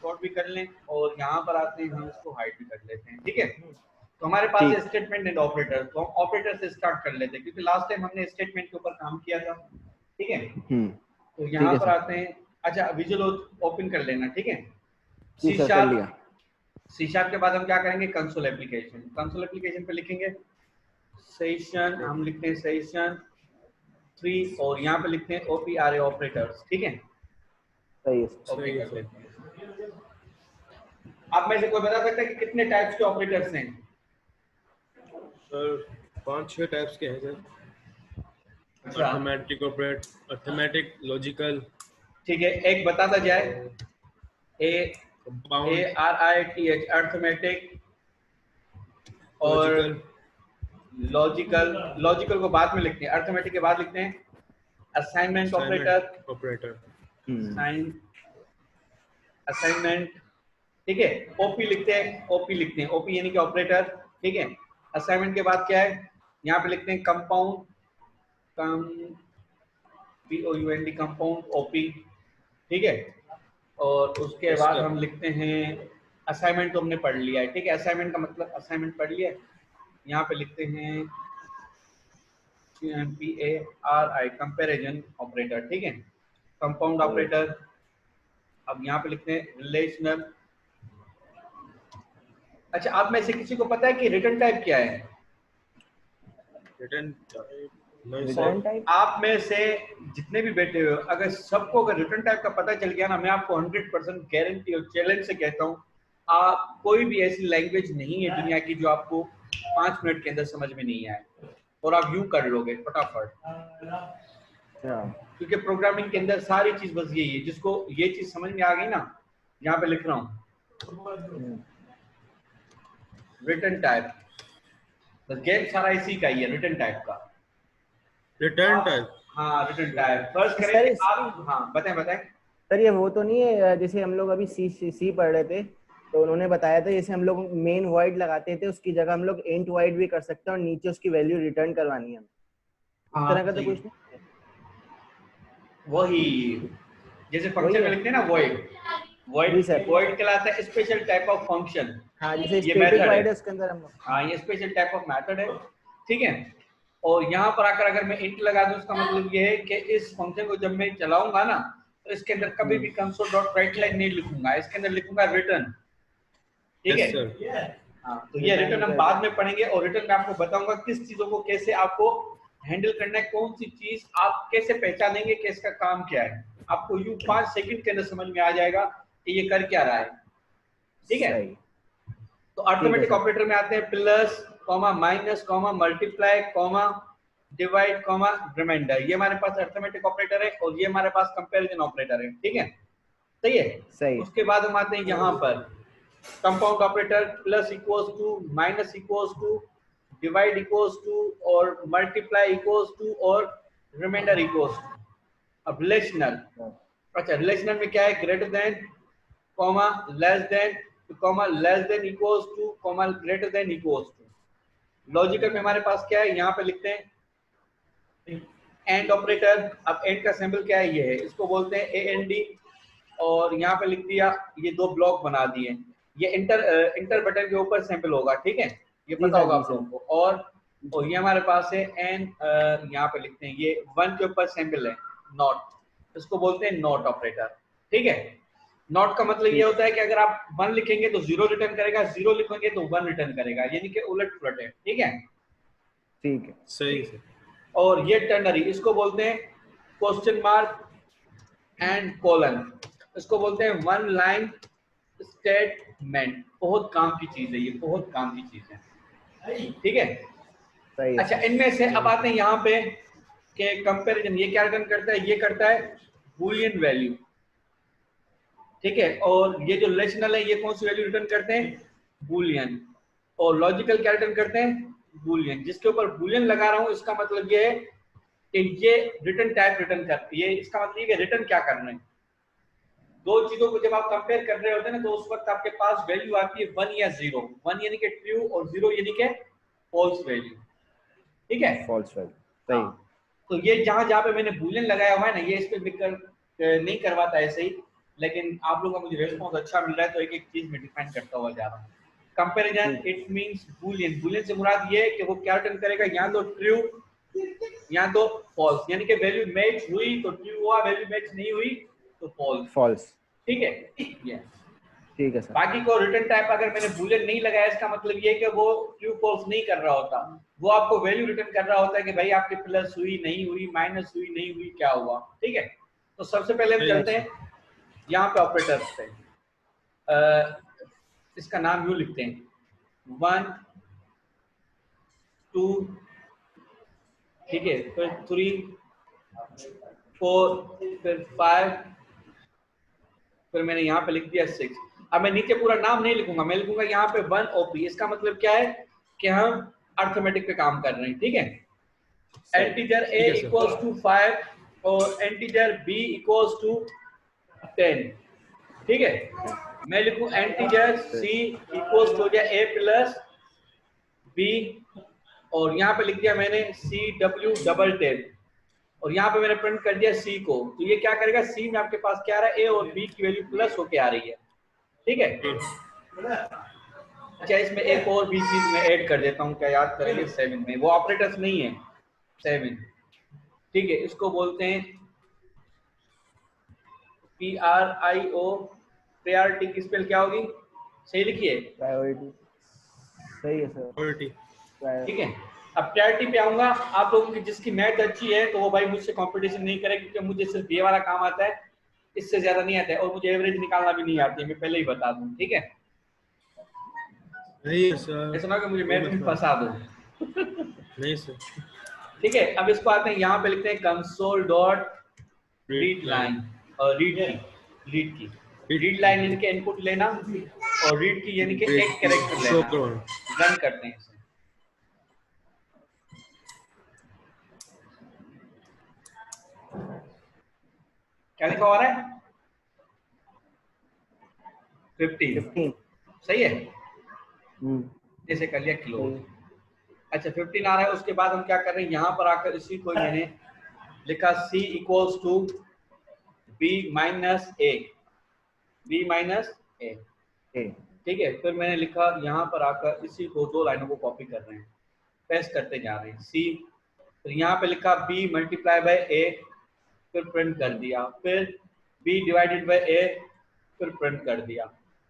Record भी कर लें और यहाँ पर आते हैं हम इसको हाइड भी कर लेते हैं, ठीक है। तो हमारे पास है स्टेटमेंट एंड ऑपरेटर, तो हम ऑपरेटर से स्टार्ट कर लेते हैं क्योंकि लास्ट टाइम हमने स्टेटमेंट के ऊपर काम किया था, ठीक है। तो यहाँ पर आते हैं, अच्छा विजुअल ओपन कर लेना, ठीक है। सी शार्प के बाद हम क्या करेंगे, कंसोल एप्लीकेशन, कंसोल एप्लीकेशन पे लिखेंगे सेशन, हम लिखते हैं सेशन 3 और यहाँ पे लिखते हैं OPRA ऑपरेटर्स, ठीक है। सही ओके कर लेते हैं। आप में से कोई बता सकता है कि कितने टाइप्स के ऑपरेटर्स हैं? सर 5-6 टाइप्स के हैं sir. Arithmetic operate, arithmetic, logical, ठीक है। एक बताता जाए, ARITH अर्थमेटिक और लॉजिकल, लॉजिकल को बाद में लिखते हैं, अर्थमेटिक के बाद लिखते हैं असाइनमेंट ऑपरेटर, असाइनमेंट, ठीक है। ओपी लिखते हैं, ओपी यानी कि ऑपरेटर, ठीक है। असाइनमेंट के बाद क्या है, यहाँ पे लिखते हैं कंपाउंड, POUND कंपाउंड ओपी, ठीक है। और उसके बाद हम लिखते हैं असाइनमेंट, तो हमने पढ़ लिया है, ठीक है। असाइनमेंट का मतलब असाइनमेंट पढ़ लिया है। यहाँ पे लिखते हैं CMPARI कंपैरिजन ऑपरेटर, ठीक है, कंपाउंड ऑपरेटर। अब यहाँ पे लिखते हैं रिलेशनल। अच्छा, आप में से किसी को पता है कि रिटर्न टाइप क्या है? रिटर्न टाइप आप में से जितने भी बैठे हो, अगर सबको अगर रिटर्न टाइप का पता चल गया ना, मैं आपको 100% गारंटी और चैलेंज से कहता हूँ, आप कोई भी ऐसी लैंग्वेज नहीं है दुनिया की जो आपको 5 मिनट के अंदर समझ में नहीं आए और आप यूं कर लोगे फटाफट, क्योंकि प्रोग्रामिंग के अंदर सारी चीज बस यही है। जिसको ये चीज समझ में आ गई ना, यहाँ पे लिख रहा हूँ रिटर्न टाइप, बस गेम सारा इसी का ही है, रिटर्न टाइप का। रिटर्न टाइप, हाँ रिटर्न टाइप। फर्स्ट करेंगे आप, हाँ बताएं सर। ये वो तो नहीं है जैसे हम लोग अभी सी पढ़ रहे थे, तो उन्होंने बताया था जैसे हम लोग मेन वॉइड लगाते थे, उसकी जगह हम लोग इंट वॉइड भी कर सकते हैं और नीचे उसकी वैल्यू रिटर्न करवानी है। इस तरह का तो कुछ नहीं, वही जैसे फंक्शन में लिखते हैं ना, वॉइड कहलाता है स्पेशल टाइप ऑफ फंक्शन। हाँ, जैसे स्टैटिक वॉइड है उसके अंदर हम, हाँ ये स्पेशल टाइप ऑफ मेथड है, ठीक है। और यहाँ पर आकर अगर मैं इंट लगा दूं, उसका मतलब ये है कि इस फंक्शन को जब मैं चलाऊंगा ना, तो इसके अंदर कभी भी console.writeline नहीं लिखूंगा, इसके अंदर लिखूंगा रिटर्न, ठीक है। हाँ, तो ये रिटर्न हम बाद में पढ़ेंगे और रिटर्न में आपको बताऊंगा किस चीजों को कैसे आपको हैंडल करना है, कौन सी चीज आप कैसे पहचानेंगे कि इसका काम क्या है। आपको यूं 5 सेकंड के अंदर समझ में आ जाएगा कि ये कर क्या रहा है, ठीक है। तो अर्थमेटिक ऑपरेटर में आते हैं plus, comma, minus, comma, multiply, comma, divide, comma, remainder. ये हमारे पास अर्थमेटिक ऑपरेटर है और ये हमारे पास कंपैरिजन ऑपरेटर है, ठीक है, सही है। उसके बाद हम आते हैं यहाँ पर compound operator, plus equals to, minus equals to, divide equals to और मल्टीप्लाई इक्वल्स टू और रिमाइंडर इक्वल्स टू। अब रिलेशनल, अच्छा रिलेशनल में क्या है, greater than, comma, less than, comma, less than equals to, comma, greater than equals to. Logical में हमारे पास क्या है, यहाँ पे लिखते हैं एंड ऑपरेटर। अब एंड का सिंबल क्या है, ये है, इसको बोलते हैं AND और यहाँ पे लिख दिया, ये 2 ब्लॉक बना दिए। ये इंटर बटन के ऊपर सैंपल होगा, ठीक है, ये पता होगा आप लोगों को। और ये हमारे पास है एन, यहाँ पे लिखते हैं ये 1 के ऊपर सैंपल है, नॉट, इसको बोलते हैं नॉट ऑपरेटर, ठीक है। नॉट का मतलब ये होता है कि अगर आप 1 लिखेंगे तो 0 रिटर्न करेगा, 0 लिखेंगे तो 1 रिटर्न करेगा, यानी कि उलट पुलट है, ठीक है, ठीक है, सही है। और ये टर्नरी, इसको बोलते हैं क्वेश्चन मार्क एंड कोलन, इसको बोलते हैं 1 लाइन स्टेटमेंट। बहुत काम की चीज है ये, बहुत काम की चीज है, ठीक है। अच्छा, इनमें से अब आते हैं यहाँ पे कि कंपैरिजन, ये क्या रिटर्न करता है, ये करता है बूलियन वैल्यू, ठीक है। और ये जो रिलेशनल है, ये कौन सी वैल्यू रिटर्न करते हैं, बूलियन। और लॉजिकल क्या रिटर्न करते हैं, बूलियन। जिसके ऊपर बूलियन लगा रहा हूँ, इसका मतलब ये है कि ये रिटर्न टाइप रिटर्न करती है, इसका मतलब ये रिटर्न क्या कर रहे हैं। 2 चीजों को जब आप कंपेयर कर रहे होते हैं ना, तो उस वक्त आपके पास वैल्यू आती है 1 या 0, 1 यानी कि ट्रू और 0 यानी कि फॉल्स वैल्यू, ठीक है, फॉल्स वैल्यू, सही। तो ये जहां पे मैंने बूलियन लगाया हुआ है ना, ये इस पे नहीं करवाता ऐसे ही, लेकिन आप लोगों का मुझे रेस्पॉन्स अच्छा मिल रहा है तो एक एक चीज में डिफाइन करता हुआ जा रहा हूँ। Comparison it means Boolean. Boolean से मुराद ये है कि वो क्या रिटर्न करेगा, या तो ट्रू या तो फॉल्स, यानी कि वैल्यू मैच हुई तो ट्रू हुआ, वैल्यू मैच नहीं हुई तो फॉल्स। ठीक है, ठीक है सर। बाकी को रिटर्न टाइप अगर मैंने बूलियन नहीं लगाया इसका मतलब ये कि वो ट्रू फॉल्स नहीं कर रहा होता, वो आपको वैल्यू रिटर्न कर रहा होता है कि भाई आपकी प्लस हुई नहीं हुई, माइनस हुई नहीं हुई, क्या हुआ। ठीक है, तो सबसे पहले हम चलते हैं यहाँ पे ऑपरेटर्स पे। इसका नाम यूं लिखते हैं 1 2, ठीक है, फिर 3 4, फिर 5, फिर मैंने यहाँ पे लिख दिया 6। अब मैं नीचे पूरा नाम नहीं लिखूंगा, मैं लिखूंगा यहाँ पे 1 OP। इसका मतलब क्या है कि हम अर्थमेटिक पे काम कर रहे हैं। ठीक है, इंटीजर a इक्वल्स टू 5 और इंटीजर b इक्वल्स टू 10। ठीक है, मैं लिखूं इंटीजर c इक्वल्स टू हो गया a प्लस b, और यहाँ पे लिख दिया मैंने CW डबल टेप, और यहाँ पे मैंने प्रिंट कर दिया C को। तो ये क्या करेगा, C में आपके पास क्या आ रहा है, A और B की वैल्यू प्लस होके आ रही है। ठीक है, अच्छा इसमें एक और भी चीज मैं ऐड कर देता हूँ, क्या याद करेंगे 7 में, वो ऑपरेटर्स नहीं है 7। ठीक है, इसको बोलते हैं PRIO। प्रायोरिटी की स्पेल क्या होगी, सही लिखिए, प्रायोरिटी। सही है सर, प्रायोरिटी। ठीक है। अब प्रायोरिटी पे आऊंगा, आप लोगों की जिसकी मैथ अच्छी है तो वो भाई मुझसे कंपटीशन नहीं करे, क्योंकि मुझे सिर्फ ये वाला काम आता है, इससे ज्यादा नहीं आता है, और मुझे एवरेज निकालना भी नहीं आती है, मैं पहले ही बता दूं। ठीक है, नहीं सर, ऐसा ना कि मुझे मैथ में फंसा दो। नहीं सर। ठीक है, अब इसको आते हैं यहाँ पे लिखते हैं कंसोल डॉट रीड लाइन और रीड लाइन यानी कि इनपुट लेना, और रीड की यानी कि एक कैरेक्टर लेना। रन करते हैं इसे। क्या लिखा हो रहा है, 15 सही है, जैसे कर लिया क्लोज। अच्छा 15 आ रहा है, उसके बाद हम क्या कर रहे हैं, यहाँ पर आकर इसी को मैंने लिखा C equals to B minus A, B minus A। ठीक है, फिर मैंने लिखा यहाँ पर आकर इसी को, दो लाइनों को कॉपी कर रहे हैं, पेस्ट करते जा रहे हैं C, फिर यहाँ पे लिखा B मल्टीप्लाई बाय A, फिर प्रिंट कर दिया, फिर B डिवाइडेड बाय A, फिर प्रिंट कर दिया,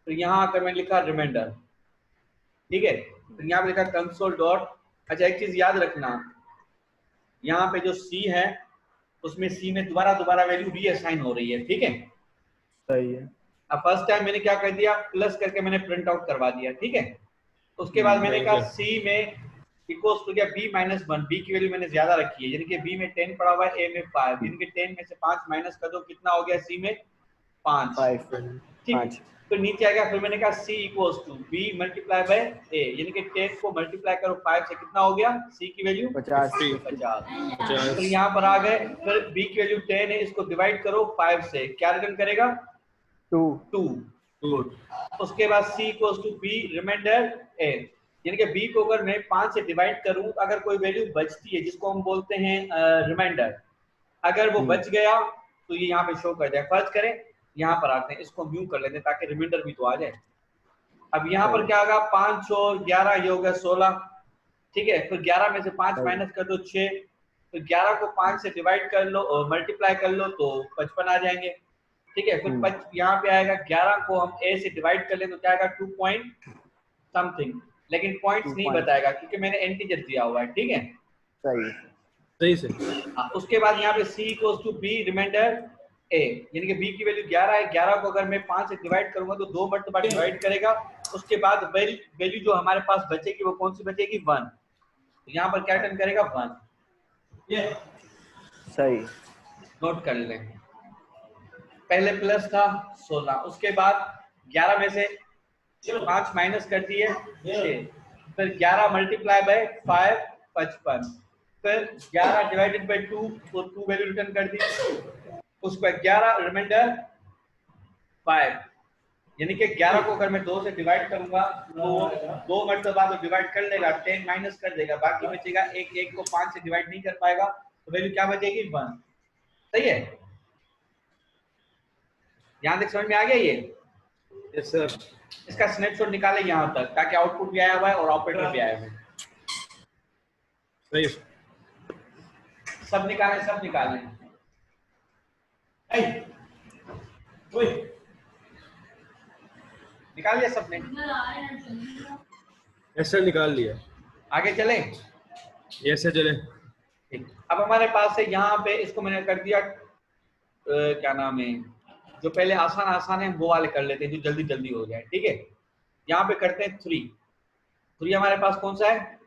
फिर यहाँ आकर मैंने लिखा रिमाइंडर। ठीक है, फिर यहाँ पे लिखा कंसोल डॉट। अच्छा एक चीज याद रखना, यहाँ पे जो C है उसमें C में दोबारा वैल्यू रीअसाइन हो रही है। ठीक है, सही है। अब फर्स्ट टाइम मैंने क्या कर दिया, प्लस करके मैंने प्रिंट आउट करवा दिया। ठीक है, उसके बाद मैंने कहा C में इक्वल्स टू गया B माइनस 1, B की वैल्यू मैंने ज्यादा रखी है, यानी कि B में 10 पड़ा हुआ है, A में 5, यानी कि 10 में से 5 माइनस कर दो, कितना हो गया C में 5। ठीक, तो नीचे आ गया, फिर मैंने कहा C equals to B multiply by A, यानी कि 10 को मल्टीप्लाई करो 5 से, कितना हो गया C की वैल्यू 50। फिर यहाँ पर आ गए, फिर B की वैल्यू 10 है, इसको डिवाइड करो 5 से, क्या रिटर्न करेगा 2। उसके बाद C equals to B remainder A, यानी कि B को अगर मैं 5 से डिवाइड करूं तो अगर कोई वैल्यू बचती है जिसको हम बोलते हैं रिमाइंडर, अगर वो बच गया तो ये यहाँ पे शो कर जाए। फर्ज करें यहाँ पर आते हैं, इसको म्यू कर लेते हैं ताकि रिमाइंडर भी तो आ जाए। अब यहाँ पर क्या होगा, 5 और 11 ये हो गया 16। ठीक है, फिर 11 में से 5 माइनस कर दो 6, तो 11 को 5 से डिवाइड कर लो और मल्टीप्लाई कर लो तो 55 आ जाएंगे। ठीक है, फिर यहाँ पे आएगा 11 को हम A से डिवाइड कर ले तो क्या आएगा 2 पॉइंट समथिंग, लेकिन पॉइंट्स नहीं बताएगा क्योंकि मैंने इंटीजर दिया हुआ है। ठीक है, सही से। उसके बाद यहाँ पे C equals to B remainder A, यानी कि B की वैल्यू 11 है, 11 को अगर मैं 5 से डिवाइड करूंगा तो 2 मरतबा डिवाइड करेगा, उसके बाद वैल्यू जो हमारे पास बचेगी वो कौन सी बचेगी 1, तो यहाँ पर क्या रिटर्न करेगा 1। सही, नोट कर लें, पहले प्लस था 16, उसके बाद 11 में से 5 माइनस कर दिए 6, फिर 11 मल्टीप्लाई बाय 5 55, फिर 11 डिवाइडेड बाय 2 तो 2 वैल्यू रिटर्न कर दी, उसके बाद 11 रिमाइंडर 5, यानी कि 11 को अगर मैं 2 से डिवाइड करूंगा तो 2 मरतबा तो डिवाइड कर लेगा, 10 माइनस कर देगा, बाकी बचेगा 1 को 5 से डिवाइड नहीं कर पाएगा तो वैल्यू क्या बचेगी 1। सही है, यहाँ तक समझ में आ गया ये? Yes sir. इसका स्नैपशॉट निकाले यहाँ तक ताकि आउटपुट भी आया हुआ है और ऑपरेटर भी आया हुआ है। सही। सब निकालें, सब निकालें। निकाल लिया सबने? यस सर, निकाल लिया। आगे चले? यस सर, चले। ठीक। अब हमारे पास है यहाँ पे, इसको मैंने कर दिया क्या नाम है, जो पहले आसान आसान है वो वाले कर लेते हैं जो जल्दी जल्दी हो जाए। ठीक है, यहाँ पे करते हैं 3। 3 हमारे पास कौन सा है?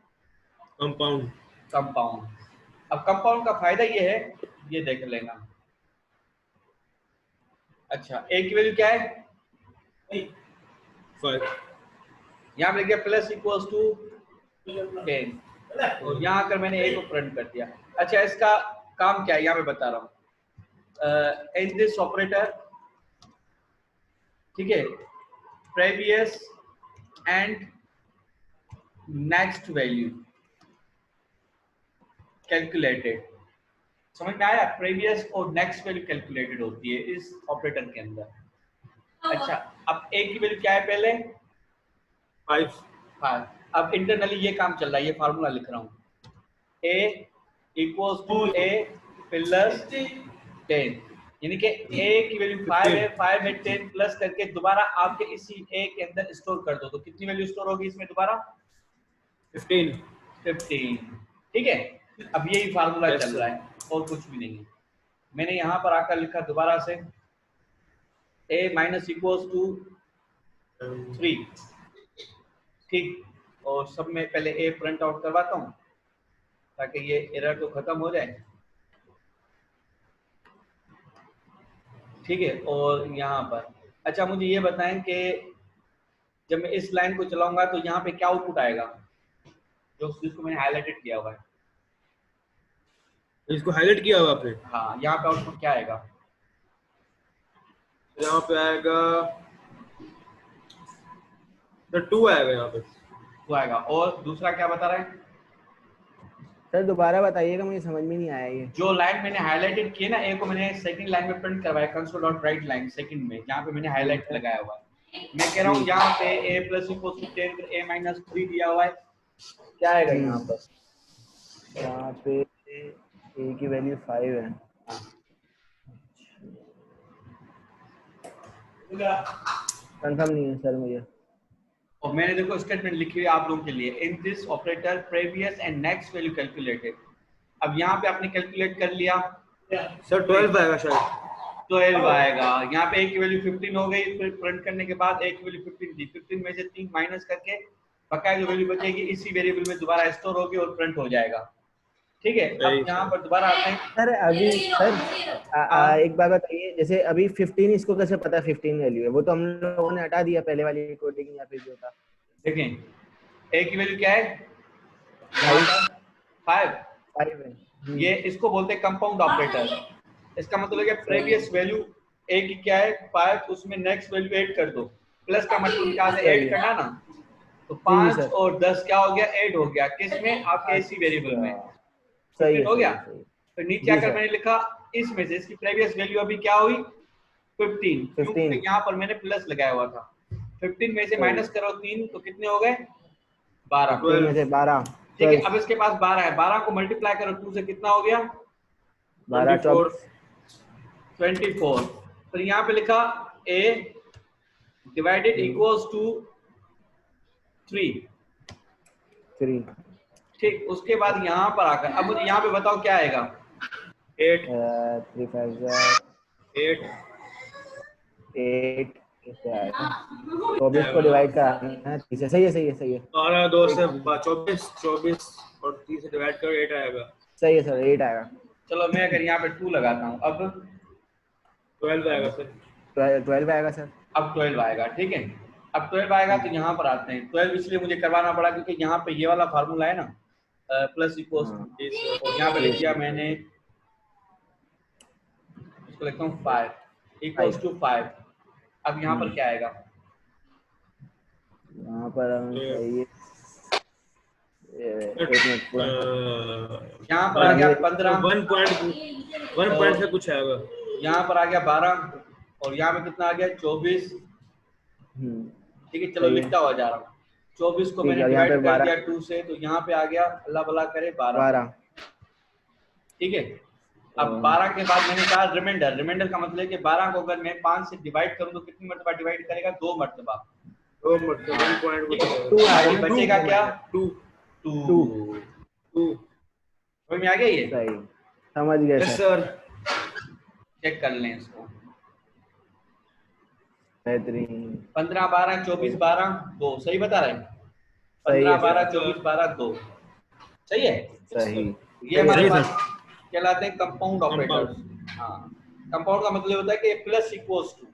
कंपाउंड। कंपाउंड। अब कंपाउंड का फायदा ये है, ये देख लेना। अच्छा, ए की वैल्यू क्या है? 5। यहाँ पे लिखा प्लस इक्वल्स टू 10 और यहाँ आकर मैंने ए को प्रिंट कर दिया। अच्छा, इसका काम क्या है यहाँ पे बता रहा हूँ। इन दिस ऑपरेटर, ठीक है, previous and next value calculated. समझ में आया? प्रीवियस और नेक्स्ट वैल्यू कैलकुलेटेड होती है इस ऑपरेटर के अंदर। अच्छा, अब ए की वैल्यू क्या है? पहले 5। अब इंटरनली ये काम चल रहा है, ये फार्मूला लिख रहा हूँ। ए इक्वल्स टू ए प्लस 10, यानी कि ए की वैल्यू 5 है, 5 है 10 प्लस करके दोबारा आपके इसी ए के अंदर स्टोर कर दो। तो कितनी वैल्यू स्टोर होगी इसमें दोबारा? 15। ठीक है, अब यही फार्मूला चल रहा है और कुछ भी नहीं है। मैंने यहाँ पर आकर लिखा दोबारा से a माइनस इक्वल्स टू 3। ठीक, और सब में पहले a प्रिंट आउट करवाता हूँ ताकि ये एरर तो खत्म हो जाए। ठीक है, और यहाँ पर अच्छा मुझे ये बताएं कि जब मैं इस लाइन को चलाऊंगा तो यहाँ पे क्या आउटपुट आएगा, जो जिसको मैंने हाईलाइटेड किया हुआ है। इसको हाईलाइट किया हुआ आपने? हाँ, यहाँ पे आउटपुट क्या आएगा? यहाँ पे आएगा तो 2 आएगा यहाँ पे। 2 आएगा। और दूसरा क्या बता रहा है? सर दोबारा बताइएगा, मुझे समझ में नहीं आया ये। जो लाइन मैंने हाईलाइटेड की है ना, ए को मैंने सेकंड लाइन में प्रिंट करवाया, console dot right line second में, जहाँ पे मैंने हाईलाइट लगाया हुआ है। मैं कह रहा हूँ यहाँ पे a plus equal to 10 a minus 3 दिया हुआ है, क्या आएगा यहाँ पर? यहाँ पे a की वैल्यू 5 है। कंफर्म नहीं है सर मुझे। और मैंने देखो स्टेटमेंट लिखी हुई आप लोगों के लिए, in this operator previous and next value calculated. अब यहाँ पे आपने कैलकुलेट कर लिया सर 12 आएगा शायद। 12 आएगा। यहाँ पे a की वैल्यू 15 हो गई, फिर प्रिंट करने के बाद a की वैल्यू 15 थी, 15 में से 3 माइनस करके बकाया जो वैल्यू बचेगी इसी वेरिएबल में दोबारा स्टोर होगी और प्रिंट हो जाएगा। ठीक है, अब यहाँ पर दोबारा आते हैं। सर अभी सर एक बात बताइए, जैसे अभी 15 इसको कैसे पता 15 वैल्यू है? वो तो हम लोगों ने हटा दिया पहले वाली कोडिंग या फिर जो था। देखें a की वैल्यू क्या है? 5 है। ये इसको बोलते हैं कंपाउंड ऑपरेटर। इसका मतलब है प्रीवियस वैल्यू a की क्या है? 5, उसमें नेक्स्ट वैल्यू 8 कर दो, प्लस का मतलब क्या है? 8 करना ना, तो 5 और 10 क्या हो गया? 8 हो गया। किसमें? आपके इसी वेरिएबल में। सही हो गया। तो नीचे आकर मैंने लिखा इसमें से इसकी प्रीवियस वैल्यू अभी क्या हुई? 15, क्योंकि यहाँ पर मैंने प्लस लगाया हुआ था। 15 में से माइनस करो 3 तो कितने हो गए? 12। 12 में से 12। ठीक है, अब इसके पास 12 है, 12 को मल्टीप्लाई करो 2 से, कितना हो गया? 12 24। फिर यहाँ पे लिखा a डिवाइडेड इक्वल्स टू 3। ठीक, उसके बाद यहाँ पर आकर अब मुझे यहाँ पे बताओ क्या आएगा? 8 3 5 8 कैसे आएगा? 24 को डिवाइड करना है 3 से। सही है 12 2 से 24 और 3 से डिवाइड करो 8 आएगा। सही है सर, 8 आएगा। चलो मैं अगर यहाँ पे 2 लगाता हूँ, अब 12 आएगा सर। 12 आएगा सर। अब 12 आएगा। ठीक है, अब 12 आएगा तो यहाँ पर आते हैं। 12 इसलिए मुझे करवाना पड़ा क्योंकि यहाँ पे ये वाला फार्मूला है ना, प्लस इक्वल्स टू, यहाँ पे लिख दिया मैंने, इसको लिखता हूँ 5 इक्वल्स टू 5। अब यहाँ पर क्या आएगा? यहाँ पर यहाँ पर आ गया 15, 1 पॉइंट से कुछ आएगा। यहाँ पर आ गया 12 और यहाँ पे कितना आ गया 24। ठीक है, चलो सही है। लिखता हुआ जा रहा हूँ। 24 को ठीक मैंने है, और यहाँ डिवाइड पे कर 12 दिया 2 से, तो यहाँ पे आ गया अल्लाह भला करे 12। 12। ठीक है, अब 12 के बाद मैंने कहा रिमाइंडर। रिमाइंडर का मतलब है कि 12 को अगर मैं 5 से डिवाइड करूँ तो कितनी मरतबा डिवाइड करेगा? 2 मरतबा। 2 मतलब 1 पॉइंट ठीक है, टू आ बाकी गया ना, बचेगा क्या? 2 2। 2। 2। समझ में आ गया ये? सही, समझ गए यस सर। सर। चेक कर लें इसको। बेहतरीन। 15 12 24 12 2 सही बता रहे हैं? सही 15 है 12 सर। 24 12 2 सही है। सही। ये हमारे सही पास सर। कहलाते हैं कंपाउंड ऑपरेटर्स। हाँ, कंपाउंड का मतलब होता है कि plus equals to.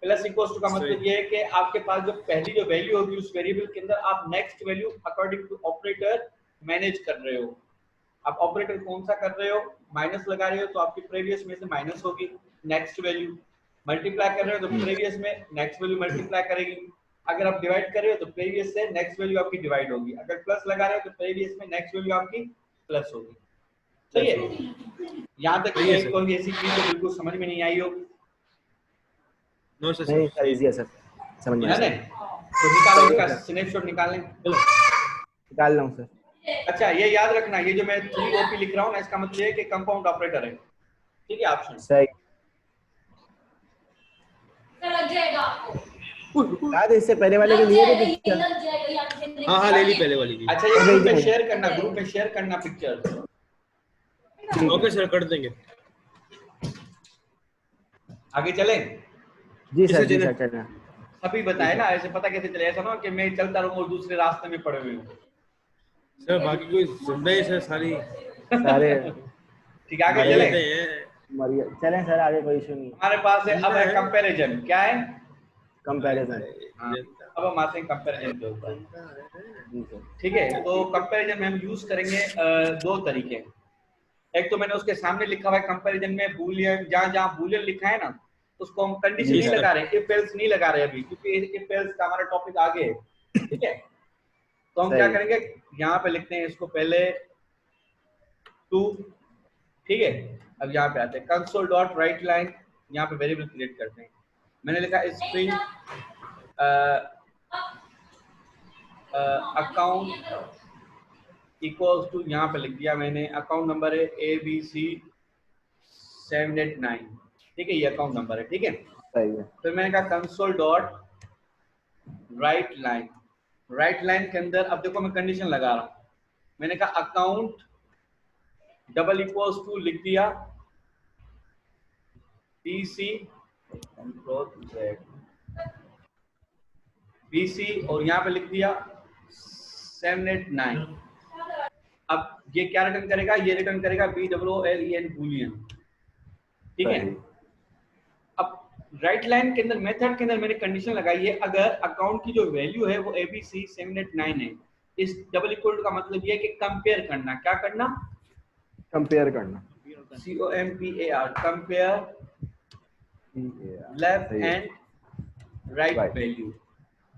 Plus equals to का मतलब ये है कि आपके पास जो पहली जो वैल्यू होगी उस वेरिएबल के अंदर आप next value according to operator manage कर रहे हो। आप ऑपरेटर कौन सा कर रहे हो? माइनस लगा रहे हो तो आपकी प्रीवियस में से माइनस होगी नेक्स्ट वैल्यू। मल्टीप्लाई कर रहे हो तो प्रीवियस में नेक्स्ट वैल्यू मल्टीप्लाई करेगी। अगर आप डिवाइड कर रहे हो तो प्रीवियस से नेक्स्ट वैल्यू आपकी डिवाइड होगी। अगर प्लस लगा रहे हो तो प्रीवियस में नेक्स्ट वैल्यू आपकी प्लस होगी। सही है? यहाँ तक सही है सर। कोई ऐसी चीज तो बिल्कुल समझ में नहीं आई हो? No sir. नहीं सर, इजी है सर, समझ में आ है गया। ना? तो निकालो इसका स्नैपशॉट निकालें। निकाल रहा हूँ सर। अच्छा, ये याद रखना, ये जो मैं 3OP लिख रहा हूँ ना, इसका मतलब है कि कंपाउंड ऑपरेटर है। ठीक है, ऑप्शन सही। लग जाएगा आपको। याद है इससे पहले वाले के लिए भी पिक्चर। लग जाएगा। हाँ हाँ, ले ली पहले वाली की। अच्छा, ये ग्रुप में शेयर करना, ग्रुप में शेयर करना पिक्चर। ठीक ओके है सर, कर देंगे। आगे चलें? जी सर, जी चलें। सर चलना। सभी बताए ना, ऐसे पता कैसे चले? ऐसा ना हो कि मैं चलता रहूं और दूसरे रास्ते में पड़े हुए हूं। सर बाकी कोई जिंदा ही सर सारी सारे ठीक है, आगे बढ़िया चलें। रहते हैं। मरिया चलें सर, आगे कोई इशू नहीं। हमारे पास है अब है कंपैरिजन। क्या है? कंपैरिजन। हाँ, अब हम आते हैं कंपैरिजन के ऊपर। जी सर। ठीक है, तो कंपैरिजन में हम यूज करेंगे दो तरीके। एक तो मैंने उसके सामने लिखा हुआ है कंपैरिजन में बूलियन, जहां जहां बूलियन लिखा है ना, उसको हम कंडीशन जी नहीं सर। लगा रहे, इफ एल्स नहीं लगा रहे अभी, क्योंकि इफ एल्स का हमारा टॉपिक आगे है। ठीक है, तो हम क्या सही। करेंगे, यहाँ पे लिखते हैं इसको पहले 2। ठीक है, अब यहाँ पे आते हैं कंसोल डॉट राइट लाइन, यहाँ पे वेरिएबल क्रिएट करते हैं। मैंने लिखा स्ट्रिंग अकाउंट इक्वल्स टू, यहाँ पे लिख दिया मैंने अकाउंट नंबर है ABC 789। ठीक है, ये अकाउंट नंबर है। ठीक है, सही है। फिर मैंने कहा console dot right line. Right line के अंदर अब देखो मैं कंडीशन लगा रहा हूँ। मैंने कहा अकाउंट डबल इक्वल्स टू लिख दिया BC और यहाँ पे लिख दिया 789। अब ये क्या रिटर्न करेगा? ये रिटर्न करेगा BOOLEN बूलियन। ठीक है, अब राइट लाइन के अंदर मेथड के अंदर मैंने कंडीशन लगाई है, अगर अकाउंट की जो वैल्यू है वो ABC 789 है, इस डबल इक्वल टू का मतलब ये है कि कंपेयर करना। क्या करना? कंपेयर करना। COMPAR, compare left and right Right. Value.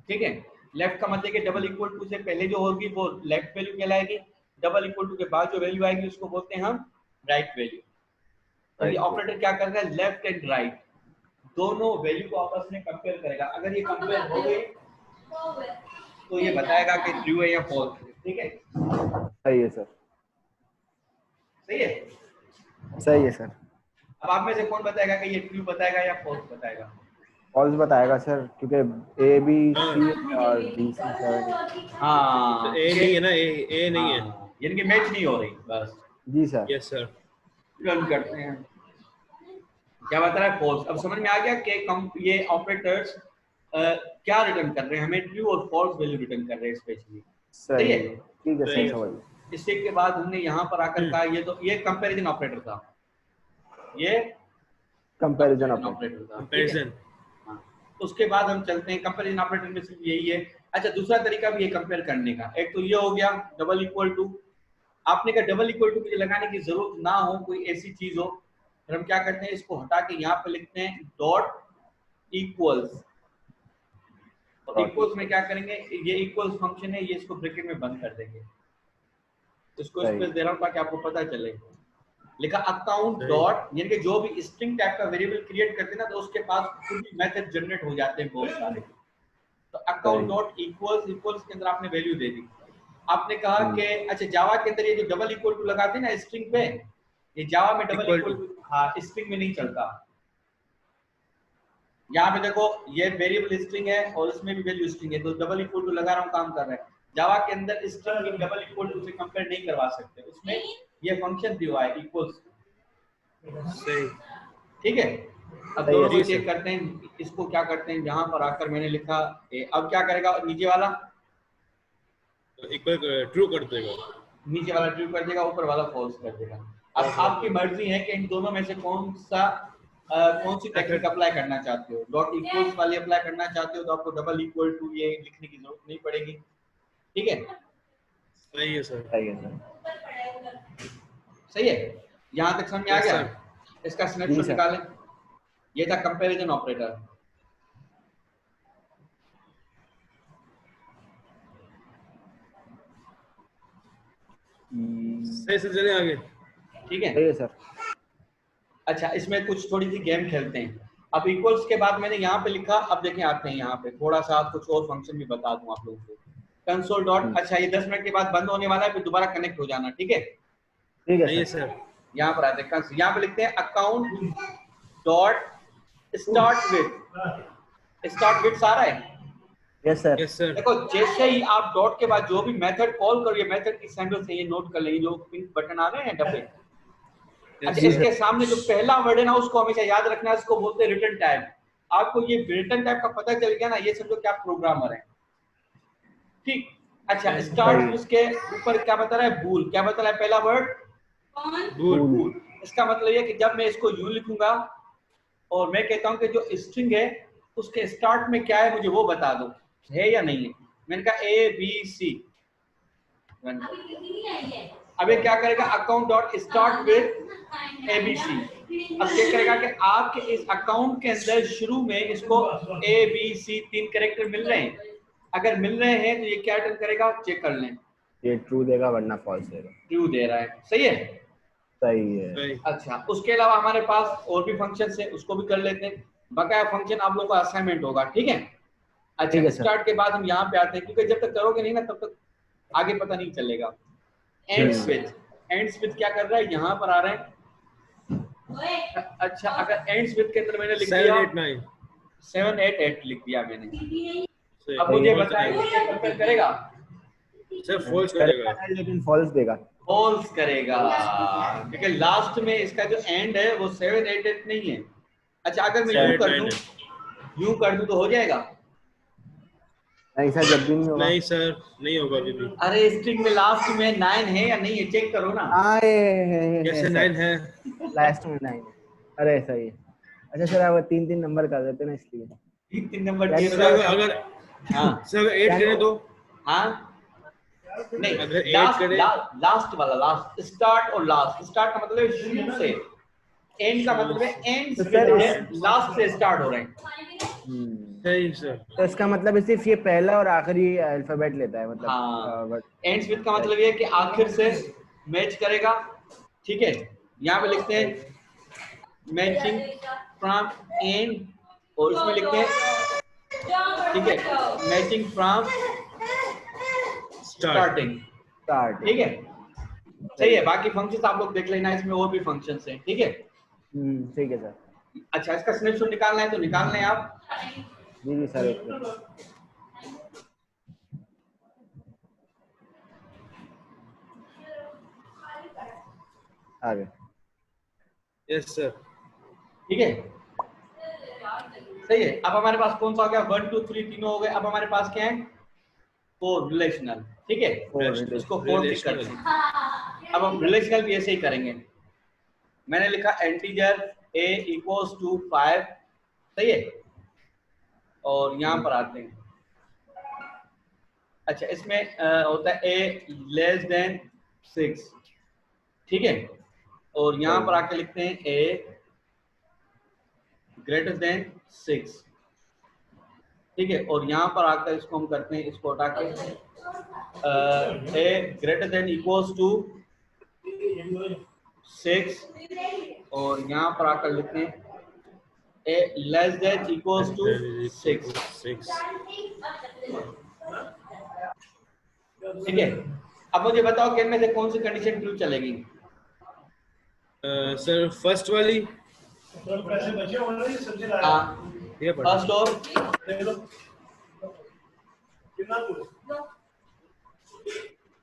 ठीक है, लेफ्ट का मतलब कि डबल इक्वल टू से पहले जो होगी वो लेफ्ट वैल्यू कहलाएगी, डबल इक्वल टू के बाद जो वैल्यू आएगी उसको बोलते हैं हम राइट वैल्यू। तो ये ऑपरेटर क्या करेगा? लेफ्ट एंड राइट दोनों वैल्यू को आपस में कंपेयर करेगा। अगर ये कंपेयर हो गई तो ये बताएगा कि ट्रू है या फॉल्स है। ठीक है, सही है सर। सही है। सही है सर। अब आप में से कौन बताएगा कि ये ट्रू बताएगा या फॉल्स बताएगा? फॉल्स बताएगा सर, क्योंकि ABC और BC 7। हाँ, ए नहीं है ना, ए नहीं है। यानी कि मैच नहीं हो रही। बस जी सर। Yes sir. रन करते हैं। क्या बता रहा है? फॉल्स। अब समझ में आ गया कि ये ऑपरेटर्स क्या रिटर्न कर रहे हैं? हमें ट्रू और फॉल्स वैल्यू रिटर्न कर रहे हैं स्पेशली। सही है? है। ठीक है सर, समझ गया। इसके के बाद हमने यहाँ पर आकर कहा ये तो ये कंपैरिजन ऑपरेटर था, ये कंपैरिजन ऑपरेटर ऑपरेटर। था। कंपैरिजन। हाँ, उसके बाद हम चलते हैं कंपैरिजन ऑपरेटर में सिर्फ यही है। अच्छा, दूसरा तरीका भी है कंपेयर करने का। एक तो ये हो गया डबल इक्वल टू। आपने कहा डबल इक्वल टू मुझे लगाने की जरूरत ना हो, कोई ऐसी चीज हो, फिर हम क्या करते हैं, इसको हटा के यहाँ पे लिखते हैं डॉट इक्वल्स। और इक्वल्स में क्या करेंगे, ये इक्वल्स फंक्शन है, ये इसको ब्रैकेट में बंद कर देंगे। इसको स्पेस दे रहा हूँ ताकि आपको पता चले। लिखा अकाउंट डॉट, यानी कि जो भी स्ट्रिंग टाइप का वेरिएबल क्रिएट करते हैं ना तो उसके पास खुद ही मेथड जनरेट हो जाते हैं बहुत सारे। तो अकाउंट डॉट इक्वल्स इक्वल्स के अंदर आपने वैल्यू दे दी। आपने कहा कि अच्छा जावा के अंदर ये जो डबल इक्वल टू लगाते हैं ना स्ट्रिंग पे, ये जावा में डबल इक्वल टू हाँ स्ट्रिंग में नहीं चलता। यहाँ पे देखो ये वेरिएबल स्ट्रिंग है और इसमें भी वैल्यू स्ट्रिंग है, तो डबल इक्वल टू लगा रहा हूँ, काम कर रहा है। जावा के अंदर स्ट्रिंग डबल इक्वल टू से कंपेयर नहीं करवा सकते, उसमें ये फंक्शन दिया हुआ है इक्वल्स। सही, ठीक है। अब दोनों को चेक करते हैं, इसको क्या करते हैं, यहाँ पर आकर मैंने लिखा अब क्या करेगा नीचे वाला इक्वल ट्रू कर देगा, नीचे वाला ट्रू कर देगा, ऊपर वाला फॉल्स कर देगा। अब आपकी मर्जी है कि इन दोनों में से कौन सी टेक्निक अप्लाई करना चाहते हो। डॉट इक्वल्स वाली अप्लाई करना चाहते हो तो आपको डबल इक्वल टू ये लिखने की जरूरत नहीं पड़ेगी। ठीक है, सही है सर, सही है सर, सही है। यहाँ तक समझ में आ गया? इसका स्नैपशॉट निकालें। ये था कंपैरिजन ऑपरेटर। सही से चले आगे। ठीक है, सही है सर। अच्छा इसमें कुछ थोड़ी सी गेम खेलते हैं। अब इक्वल्स के बाद मैंने यहाँ पे लिखा, अब देखें आते हैं यहाँ पे थोड़ा सा कुछ और फंक्शन भी बता दूं आप लोगों को। कंसोल डॉट, अच्छा ये 10 मिनट के बाद बंद होने वाला है, फिर दोबारा कनेक्ट हो जाना। ठीक है, ठीक है सर। यहाँ पर आते हैं, यहाँ पे लिखते हैं अकाउंट डॉट स्टार्ट विथ सारा है। Yes sir, yes sir. देखो जैसे ही आप डॉट के बाद जो भी मेथड कॉल करो, ये मेथड की सिंबल से ये नोट कर लेंगे, जो पिंक बटन आ रहे हैं डब्बे। अच्छा इसके सामने जो पहला वर्ड है ना उसको हमेशा याद रखना है, इसको बोलते हैं रिटर्न टाइप। आपको ये रिटर्न टाइप का पता चल गया ना, ये समझो कि आप प्रोग्रामर हैं। ठीक, अच्छा स्टार्ट उसके ऊपर क्या बता रहा है, बूल। क्या बता रहा है पहला वर्ड? बूल। इसका मतलब ये कि जब मैं इसको यूं लिखूंगा और मैं कहता हूं कि जो स्ट्रिंग है उसके स्टार्ट में क्या है मुझे वो बता दो, है या नहीं है। मैंने कहा ABC। अब ये क्या करेगा, account dot start with ABC। अब चेक करेगा कि आपके इस अकाउंट के अंदर शुरू में इसको ABC 3 कैरेक्टर मिल रहे हैं। अगर मिल रहे हैं तो ये क्या रिटर्न करेगा, चेक कर लें। ये ट्रू देगा वरना फॉल्स देगा। ट्रू दे रहा है, सही है, सही है। अच्छा उसके अलावा हमारे पास और भी फंक्शंस हैं, उसको भी कर लेते हैं। बकाया फंक्शन आप लोगों का असाइनमेंट होगा। ठीक है, अच्छा स्टार्ट के बाद हम यहाँ पे आते हैं, क्योंकि जब तक करोगे नहीं ना तब तक आगे पता नहीं चलेगा। एंड्स विद क्या कर रहा है, यहाँ पर आ रहे हैं। अच्छा अगर एंड्स विद के अंदर मैंने लिख दिया 788 लिख दिया मैंने, अब मुझे बताएं ये कंपेयर करेगा? सर फॉल्स करेगा, लेकिन फॉल्स देगा। फॉल्स करेगा क्योंकि लास्ट में इसका जो एंड है वो 788 नहीं है। अच्छा अगर मैं यूं कर दूं तो हो जाएगा? नहीं सर, जब भी नहीं होगा। नहीं सर, नहीं होगा अभी भी। अरे स्ट्रिंग में लास्ट में 9 है या नहीं है, चेक करो ना। कैसे 9 है? लास्ट में 9 है। अरे सही है। अच्छा सर अब 3-3 नंबर कर देते ना, इसलिए 3 नंबर अगर हाँ सर 8 करें तो हाँ नहीं, अगर 8 करें लास्ट वाला, लास्ट स्टार्ट और लास्ट। स्टार्ट का मतलब है शुरू से, एंड का मतलब है एंड से लास्ट से स्टार्ट हो रहे हैं। सही सर। तो इसका मतलब सिर्फ ये पहला और आखिरी अल्फाबेट लेता है, मतलब हाँ एंड्स विद का मतलब ये है कि आखिर से मैच करेगा। ठीक है, यहाँ पे लिखते हैं मैचिंग फ्रॉम एंड, और उसमें लिखते हैं ठीक है मैचिंग फ्रॉम स्टार्टिंग। ठीक है, सही है। बाकी फंक्शंस आप लोग देख लेना, इसमें और भी फंक्शंस हैं। ठीक है, ठीक है सर। अच्छा इसका स्नैपशॉट निकालना है तो निकाल लें आप। जी सर, एक मिनट। आ गए। Yes sir. ठीक है, सही है। अब हमारे पास कौन सा हो गया, 1 2 3 तीनों हो गए। अब हमारे पास क्या है, 4 रिलेशनल। ठीक है, इसको 4 टिक करते हैं। अब हम रिलेशनल भी ऐसे ही करेंगे। मैंने लिखा इंटीजर a इक्वल्स टू 5, सही है। और यहाँ पर आते हैं, अच्छा इसमें होता है a लेस देन 6। ठीक है, और यहाँ पर आके लिखते हैं a ग्रेटर देन 6। ठीक है, और यहाँ पर आकर इसको हम करते हैं, इसको हटा के a greater than equals to 6 और यहाँ पर आकर लिखते हैं a less than equals to 6। 6 ठीक है, अब मुझे बताओ कि इनमें से कौन सी कंडीशन ट्रू चलेगी? सर फर्स्ट वाली हाँ, ये पढ़ फर्स्ट और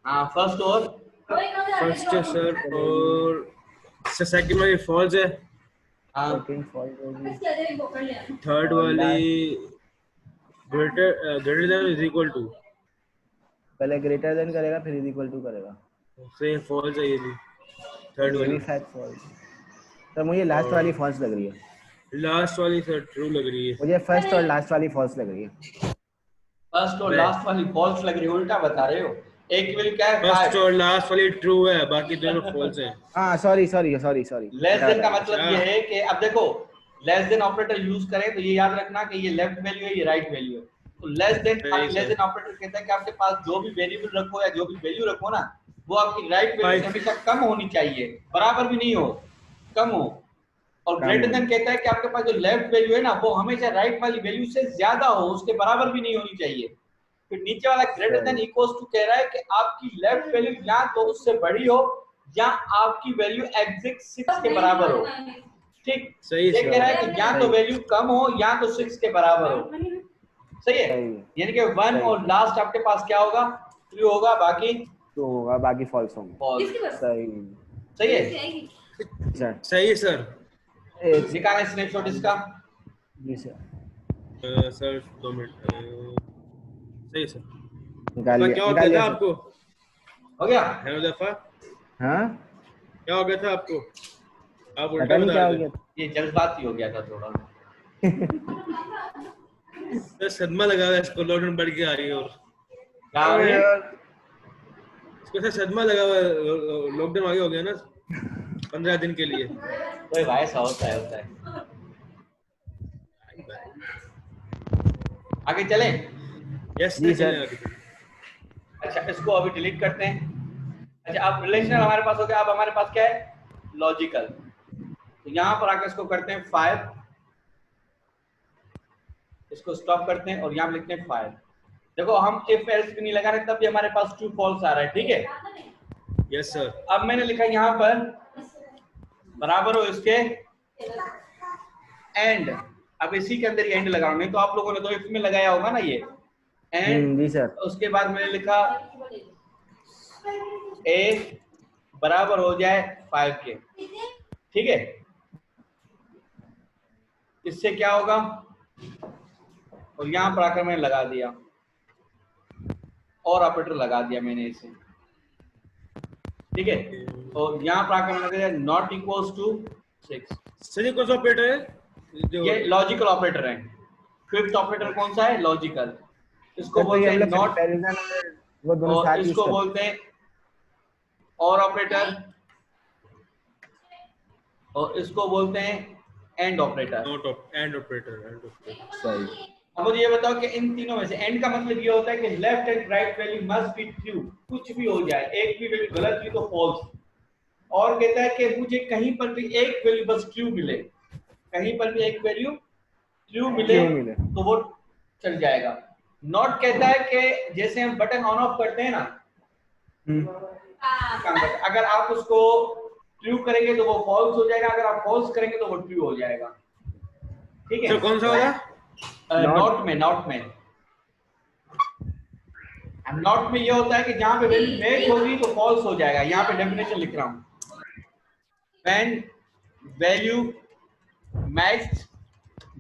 हाँ फर्स्ट और फर्स्ट है सर और सेकंड वाली फॉल्स है हाँ सेकंड फॉल्ट होगी। थर्ड वाली greater than is equal to पहले ग्रेटर देन करेगा फिर इज इक्वल टू करेगा। सेम फॉल्स है ये भी थर्ड ये भी वाली शायद फॉल्ट। तो मुझे लास्ट वाली फॉल्स लग रही है। लास्ट वाली सर ट्रू लग रही है मुझे फर्स्ट और लास्ट वाली फॉल्स लग रही है। फर्स्ट और लास्ट वाली फॉल्स लग रही है, उल्टा बता रहे हो। एक वैल्यू क्या है? फर्स्ट 5। और लास्ट वाली ट्रू है बाकी दोनों फॉल्स हैं हाँ sorry sorry sorry sorry. Less than का मतलब ये है कि अब देखो लेस देन ऑपरेटर यूज करें तो ये याद रखना कि ये लेफ्ट वैल्यू है, ये राइट वैल्यू है। तो लेस देन ऑपरेटर कहता है कि आपके पास जो भी वेरिएबल रखो या जो भी वैल्यू रखो ना, वो आपकी राइट वैल्यू से हमेशा कम होनी चाहिए, बराबर भी नहीं हो, कम हो। और ग्रेटर देन कहता है कि आपके पास जो लेफ्ट वैल्यू है ना, वो हमेशा राइट वाली वैल्यू से ज्यादा हो, उसके बराबर भी नहीं होनी चाहिए। फिर नीचे वाला ग्रेटर देन इक्वल्स टू कह रहा है कि आपकी लेफ्ट वैल्यू या तो उससे बड़ी हो या आपकी वैल्यू एग्जैक्ट 6 के बराबर हो। ठीक, सही ये कह रहा है कि या तो वैल्यू कम हो या तो 6 के बराबर हो। सही है, यानी कि 1 और लास्ट आपके पास क्या होगा? ट्रू होगा, बाकी तो होगा, बाकी फॉल्स होंगे। फॉल्स। सही सही है सर। सही है सर। निकालें स्नैपशॉट इसका। जी सर। सर 2 मिनट सही है सर। निकाल लिया, क्या हो निकाल गया लिया था सर। आपको? हो गया? है दफा हाँ क्या हो गया था आपको? आप पता उल्टा नहीं बता क्या हो रहे गया। ये जज्बाती हो गया था थोड़ा। थे। सदमा लगा हुआ है इसको, लॉकडाउन बढ़ के आ रही है और क्या हो अरे गया? यार, इसको सर सदमा लगा हुआ है, लॉकडाउन आगे हो गया ना 15 दिन के लिए। कोई भाई ऐसा होता है। आगे चलें? यस जी सर। सर। अच्छा, इसको अभी डिलीट करते हैं। अच्छा, अब रिलेशनल हमारे पास हो गया। अब हमारे पास क्या है? लॉजिकल। तो यहाँ पर आकर इसको करते हैं 5, इसको स्टॉप करते हैं और यहाँ लिखते हैं 5। देखो हम इफ एल्स भी नहीं लगा रहे तब भी हमारे पास ट्रू फॉल्स आ रहा है। ठीक है, यस सर। अब मैंने लिखा यहाँ पर बराबर हो इसके एंड। अब इसी के अंदर ये एंड लगाओ, नहीं तो आप लोगों ने तो इफ में लगाया होगा ना ये एंड। Ji sir. उसके बाद मैंने लिखा ए बराबर हो जाए 5 के। ठीक है, इससे क्या होगा? और यहाँ पर आकर मैंने लगा दिया और ऑपरेटर लगा दिया मैंने इसे। ठीक है, और यहाँ पर आकर मैंने लगा दिया नॉट इक्वल्स टू 6। सर ये कौन सा ऑपरेटर है? जो ये लॉजिकल ऑपरेटर है। फिफ्थ ऑपरेटर कौन सा है? लॉजिकल। इसको तो बोलते ये हैं हम लोग नॉट, कंपैरिजन वो दोनों और साथ यूज इसको करते हैं। बोलते हैं और ऑपरेटर, और इसको बोलते हैं and operator. Not of and operator. सही। अब मुझे ये बताओ कि इन तीनों में से एंड का मतलब ये होता है कि left and right value must be true. कुछ भी हो जाए, एक भी वैल्यू गलत हुई तो फॉल्स। और कहता है कि मुझे कहीं पर भी एक वैल्यू बस ट्रू मिले, कहीं पर भी एक वैल्यू ट्रू मिले तो वो चल जाएगा। नॉट कहता है कि जैसे हम बटन ऑन ऑफ करते हैं ना, अगर आप उसको ट्रू करेंगे तो वो फॉल्स हो जाएगा, अगर आप फॉल्स करेंगे तो वो ट्रू हो जाएगा। ठीक है, सर कौन सा वाला? नॉट में नॉट में ये होता है कि जहां पे वैल्यू मैच होगी तो फॉल्स हो जाएगा। यहाँ पे डेफिनेशन लिख रहा हूं, when value matched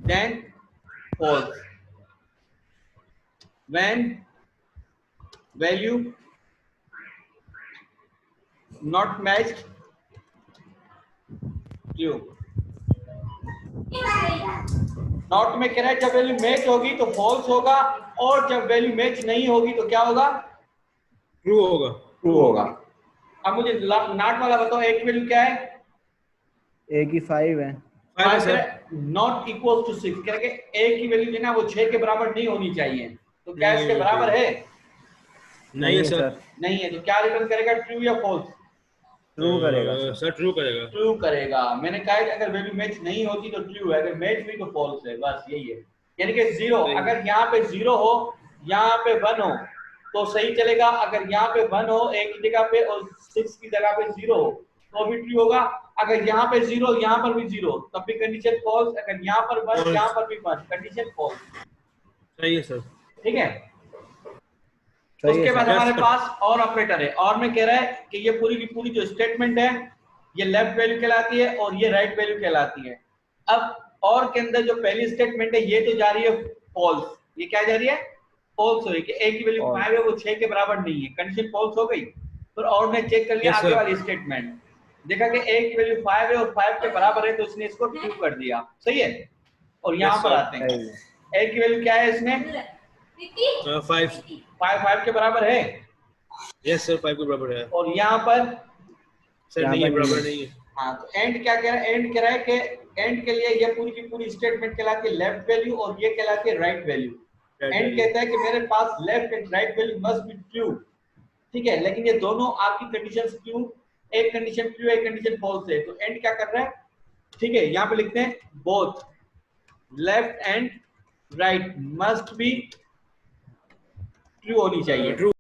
then false, when value not matched true। Not में कह रहा है जब वैल्यू मैच होगी तो फॉल्स होगा, और जब वैल्यू मैच नहीं होगी तो क्या होगा? ट्रू होगा। ट्रू होगा। अब मुझे नॉट वाला बताओ, एक वैल्यू क्या है? ए की 5 है। 5 सर। नॉट इक्वल टू 6 कह के ए की वैल्यू जो है ना वो 6 के बराबर नहीं होनी चाहिए। तो क्या नहीं इसके होनी बराबर है? नहीं है सर। नहीं है। तो क्या रिटर्न करेगा? ट्रू या फॉल्स? ट्रू करेगा सर ट्रू करेगा। ट्रू करेगा। मैंने कहा कि अगर वैल्यू मैच नहीं होती तो ट्रू है, अगर मैच हुई तो फॉल्स है, बस यही है। यानी कि 0, सही। अगर यहाँ पे 0 हो, यहाँ पे 1 हो तो सही चलेगा। अगर यहाँ पे 1 हो एक की जगह पे और 6 की जगह पे 0 हो तो भी ट्रू होगा। अगर यहाँ पे 0 यहाँ पर भी 0 तब भी कंडीशन फॉल्स। अगर यहाँ पर 1 False। यहाँ पर भी 1 कंडीशन फॉल्स। सही है सर। ठीक है। सही उसके है बाद सर। हमारे Yes, sir। पास और ऑपरेटर है। और में कह रहा है कि ये पूरी की पूरी जो स्टेटमेंट है ये लेफ्ट वैल्यू कहलाती है और ये राइट वैल्यू कहलाती है। अब और के अंदर जो पहली स्टेटमेंट है ये तो जा रही है फॉल्स। ये क्या जा रही है? फॉल्स हो रही है कि a की वैल्यू False। 5 है वो 6 के बराबर नहीं है, कंडीशन फॉल्स हो गई। फिर और ने चेक कर लिया Yes, आगे sir। वाली स्टेटमेंट, देखा कि a की वैल्यू 5 है और 5 के बराबर है तो इसने इसको ट्रू कर दिया। सही है। और यहाँ Yes, पर sir। आते हैं, सही है। a की वैल्यू क्या है इसमें? निकी 5। 5 के बराबर है। यस सर 5 के बराबर है। और यहाँ पर सर यहाँ नहीं है, पर बराबर नहीं। नहीं है। हाँ, तो एंड क्या कह रहा है? एंड कह रहा है कि एंड के लिए ये पूरी की पूरी स्टेटमेंट कहलाती है लेफ्ट वैल्यू और ये कहलाती है right value. Right and value। कहता है कि मेरे पास left and right value must be true. ठीक है, लेकिन ये दोनों आपकी कंडीशंस ट्रू, एक कंडीशन ट्रू एक कंडीशन फॉल्स है। तो एंड क्या कर रहा है? ठीक है, यहाँ पे लिखते हैं both left and right must be true होनी चाहिए। ट्रू